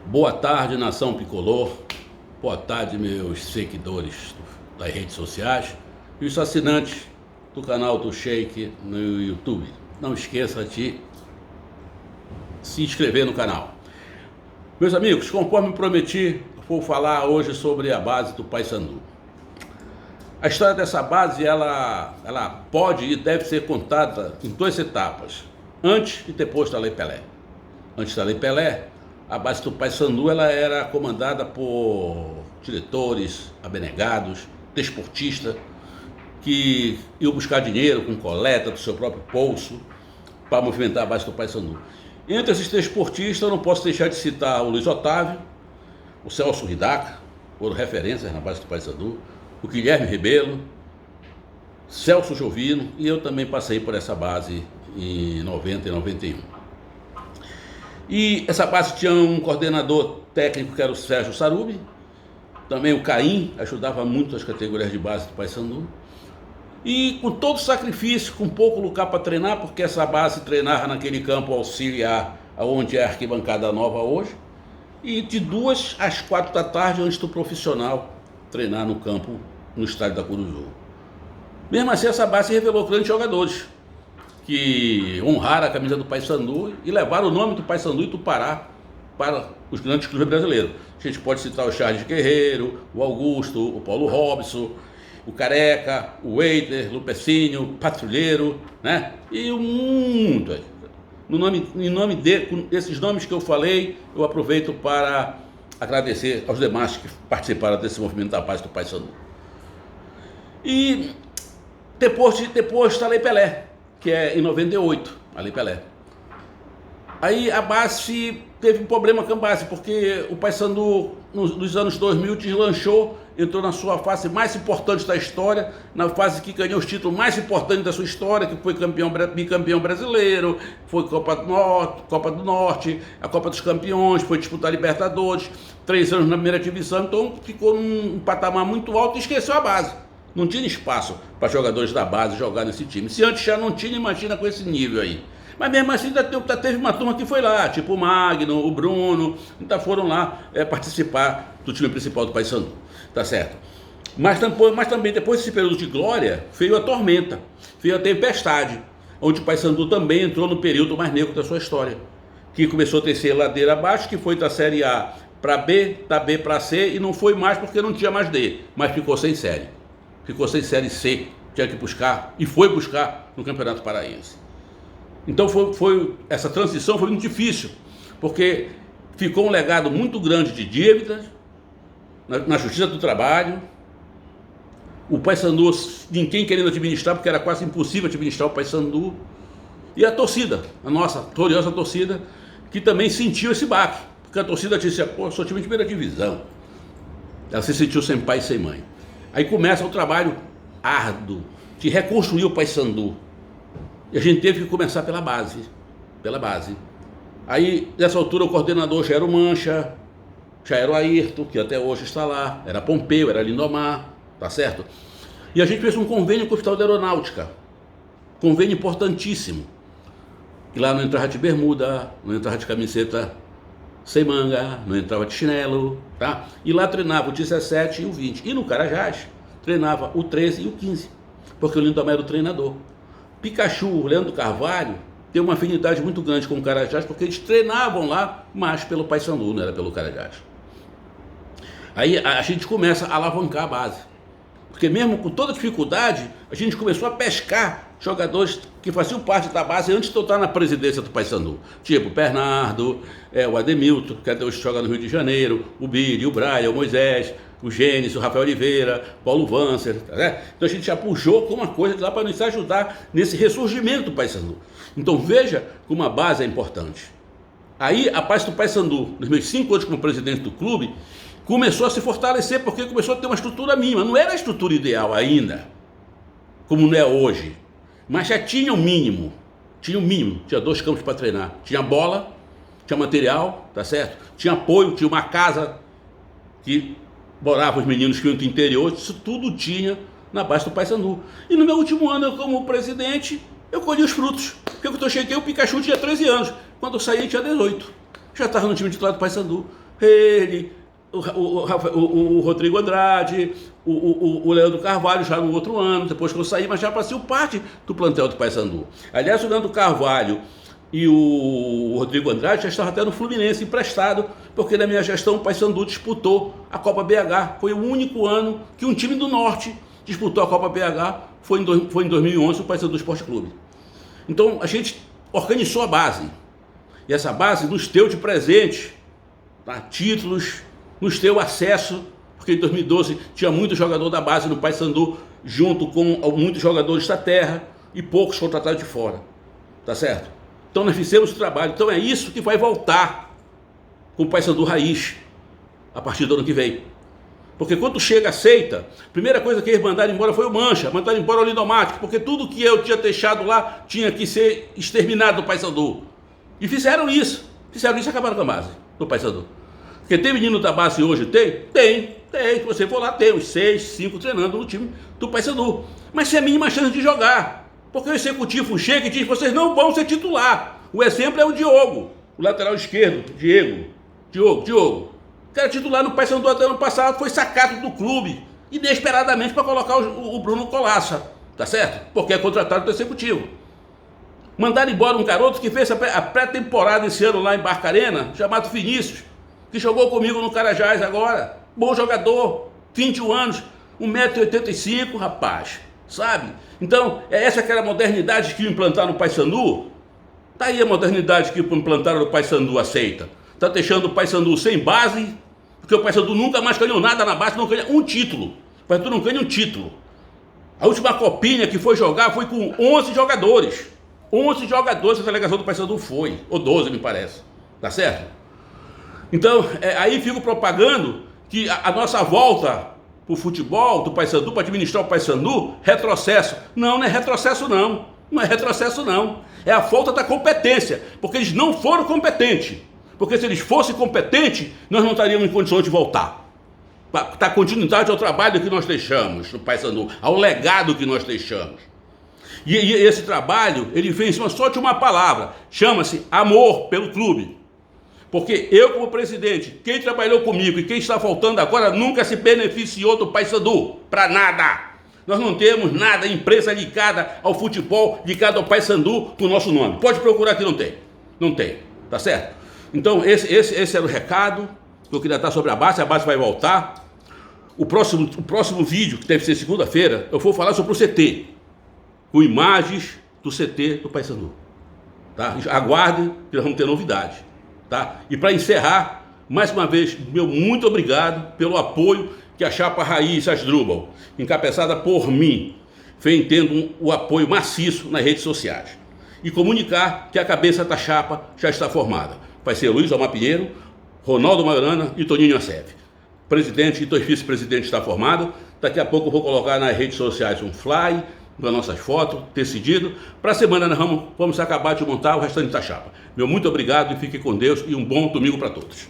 Boa tarde, nação Picolor. Boa tarde, meus seguidores das redes sociais e os assinantes do canal do Sheik no YouTube. Não esqueça de se inscrever no canal. Meus amigos, conforme prometi, vou falar hoje sobre a base do Paysandu. A história dessa base, ela pode e deve ser contada em duas etapas, antes e depois da Lei Pelé. Antes da Lei Pelé, a base do Paysandu ela era comandada por diretores abnegados, desportistas, que iam buscar dinheiro com coleta do seu próprio bolso para movimentar a base do Paysandu. Entre esses desportistas, eu não posso deixar de citar o Luiz Otávio, o Celso Ridaca, foram referências na base do Paysandu, o Guilherme Rebelo, Celso Jovino, e eu também passei por essa base em 90 e 91. E essa base tinha um coordenador técnico que era o Sérgio Sarubi, também o Caim ajudava muito as categorias de base do Paysandu. E com todo sacrifício, com pouco lugar para treinar, porque essa base treinava naquele campo auxiliar, onde é a arquibancada nova hoje, e de 2 às 4 da tarde, antes do profissional treinar no campo, no estádio da Curuzu. Mesmo assim, essa base revelou grandes jogadores, que honraram a camisa do Paysandu e levaram o nome do Paysandu e Tupará para os grandes clubes brasileiros. A gente pode citar o Charles Guerreiro, o Augusto, o Paulo Robson, o Careca, o Wader, o Lupecinho, o Patrulheiro, né? E muito aí. Em nome desses nomes que eu falei, eu aproveito para agradecer aos demais que participaram desse movimento da base do Paysandu. E depois da Lei Pelé, que é em 98, a Lei Pelé. Aí a base teve um problema com a base, porque o Paysandu nos anos 2000 deslanchou, entrou na sua fase mais importante da história, na fase que ganhou os títulos mais importantes da sua história, que foi bicampeão brasileiro, foi Copa do Norte, a Copa dos Campeões, foi disputar Libertadores, 3 anos na primeira divisão, então ficou num patamar muito alto e esqueceu a base. Não tinha espaço para jogadores da base jogar nesse time. Se antes já não tinha, imagina com esse nível aí. Mas mesmo assim ainda teve uma turma que foi lá, tipo o Magno, o Bruno, ainda foram lá participar do time principal do Paysandu, tá certo? Mas também depois desse período de glória, veio a tormenta, veio a tempestade, onde o Paysandu também entrou no período mais negro da sua história, que começou a descer ladeira abaixo, que foi da Série A para B, da B para C, e não foi mais porque não tinha mais D, mas ficou sem série. Ficou sem Série C, tinha que buscar, e foi buscar no Campeonato Paraense. Então essa transição foi muito difícil, porque ficou um legado muito grande de dívidas na Justiça do Trabalho, o Paysandu, ninguém querendo administrar, porque era quase impossível administrar o Paysandu, e a torcida, a nossa gloriosa torcida, que também sentiu esse baque, porque a torcida disse, pô, eu sou time de primeira divisão. Ela se sentiu sem pai e sem mãe. Aí começa o trabalho árduo de reconstruir o Paysandu. E a gente teve que começar pela base. Aí, nessa altura, o coordenador já era o Mancha, já era o Ayrton, que até hoje está lá, era Pompeu, era Lindomar, tá certo? E a gente fez um convênio com o Hospital da Aeronáutica, convênio importantíssimo. E lá não entrava de bermuda, não entrava de camiseta sem manga, não entrava de chinelo, tá? E lá treinava o 17 e o 20. E no Carajás, treinava o 13 e o 15, porque o Lindomar era o treinador. Pikachu, o Leandro Carvalho, tem uma afinidade muito grande com o Carajás, porque eles treinavam lá, mas pelo Paysandu, não era pelo Carajás. Aí a gente começa a alavancar a base, porque mesmo com toda dificuldade, a gente começou a pescar jogadores que faziam parte da base antes de eu estar na presidência do Paysandu, tipo o Bernardo, o Ademilton, que até hoje joga no Rio de Janeiro, o Billy, o Brian, o Moisés, o Gênesis, o Rafael Oliveira, Paulo Vancer, tá, né? Então a gente já puxou com uma coisa lá para nos ajudar nesse ressurgimento do Paysandu. Então veja como a base é importante. Aí a base do Paysandu, nos meus 5 anos como presidente do clube, começou a se fortalecer, porque começou a ter uma estrutura mínima. Não era a estrutura ideal ainda, como não é hoje, mas já tinha o mínimo. Tinha 2 campos para treinar. Tinha bola, tinha material, tá certo? Tinha apoio, tinha uma casa que moravam os meninos que iam do interior, isso tudo tinha na base do Paysandu. E no meu último ano, eu, como presidente, eu colhi os frutos. Porque quando eu cheguei, o Pikachu tinha 13 anos. Quando eu saí, tinha 18. Já estava no time titular do Paysandu. ele, o Rodrigo Andrade, o Leandro Carvalho já no outro ano, depois que eu saí, mas já faziam parte do plantel do Paysandu. Aliás, o Leandro Carvalho e o Rodrigo Andrade já estavam até no Fluminense emprestado, porque na minha gestão o Paysandu disputou a Copa BH. Foi o único ano que um time do Norte disputou a Copa BH, foi em 2011 o Paysandu Esporte Clube. Então a gente organizou a base, e essa base nos deu de presente, tá? Títulos, nos deu acesso, porque em 2012 tinha muito jogador da base no Paysandu, junto com muitos jogadores da terra e poucos contratados de fora, tá certo? Então nós fizemos o trabalho, então é isso que vai voltar com o Paysandu Raiz, a partir do ano que vem. Porque quando chega aceita, a primeira coisa que eles mandaram embora foi o Mancha, mandaram embora o Lindomático, porque tudo que eu tinha deixado lá tinha que ser exterminado do Paysandu. E fizeram isso e acabaram com a base do Paysandu. Porque tem menino da base hoje? Tem. Se você for lá, tem uns 6, 5 treinando no time do Paysandu. Mas sem a mínima chance de jogar. Porque o executivo chega e diz, vocês não vão ser titular. O exemplo é o Diogo, o lateral esquerdo, Diogo. Que era titular no Paysandu até ano passado, foi sacado do clube, inesperadamente, para colocar o Bruno Colaça, tá certo? Porque é contratado do executivo. Mandaram embora um garoto que fez a pré-temporada esse ano lá em Barcarena, chamado Vinícius, que jogou comigo no Carajás agora. Bom jogador, 21 anos, 1,85 m, rapaz, sabe? Então, é essa aquela modernidade que implantaram no Paysandu. Tá aí a modernidade que implantaram no Paysandu, aceita. Tá deixando o Paysandu sem base, porque o Paysandu nunca mais ganhou nada na base, não ganha um título. O Paysandu não ganha um título. A última copinha que foi jogar foi com 11 jogadores. 11 jogadores a delegação do Paysandu foi, ou 12 me parece, tá certo? Então, aí fico propagando que a nossa volta pro futebol do Paysandu, para administrar o Paysandu, retrocesso. Não é retrocesso não, é retrocesso não. É a falta da competência, porque eles não foram competentes. Porque se eles fossem competentes, nós não estaríamos em condições de voltar. Para dar continuidade ao trabalho que nós deixamos no Paysandu, ao legado que nós deixamos. E esse trabalho, ele vem em cima só de uma palavra, chama-se amor pelo clube. Porque eu, como presidente, quem trabalhou comigo e quem está faltando agora, nunca se beneficiou do Paysandu, para nada. Nós não temos nada, empresa ligada ao futebol, ligada ao Paysandu com o nosso nome. Pode procurar que não tem, tá certo? Então esse era o recado que eu queria dar sobre a base vai voltar. O próximo vídeo, que deve ser segunda-feira, eu vou falar sobre o CT, com imagens do CT do Paysandu. Tá? Aguardem que nós vamos ter novidades. Tá? E para encerrar, mais uma vez, meu muito obrigado pelo apoio que a Chapa Raiz Asdrubal, encabeçada por mim, vem tendo o apoio maciço nas redes sociais. E comunicar que a cabeça da chapa já está formada. Vai ser Luiz Almar Pinheiro, Ronaldo Maiorana e Toninho Assef. Presidente e dois vice-presidentes está formado. Daqui a pouco eu vou colocar nas redes sociais um fly das nossas fotos, decidido. Para a semana nós vamos acabar de montar o restante da chapa. Meu muito obrigado e fique com Deus e um bom domingo para todos.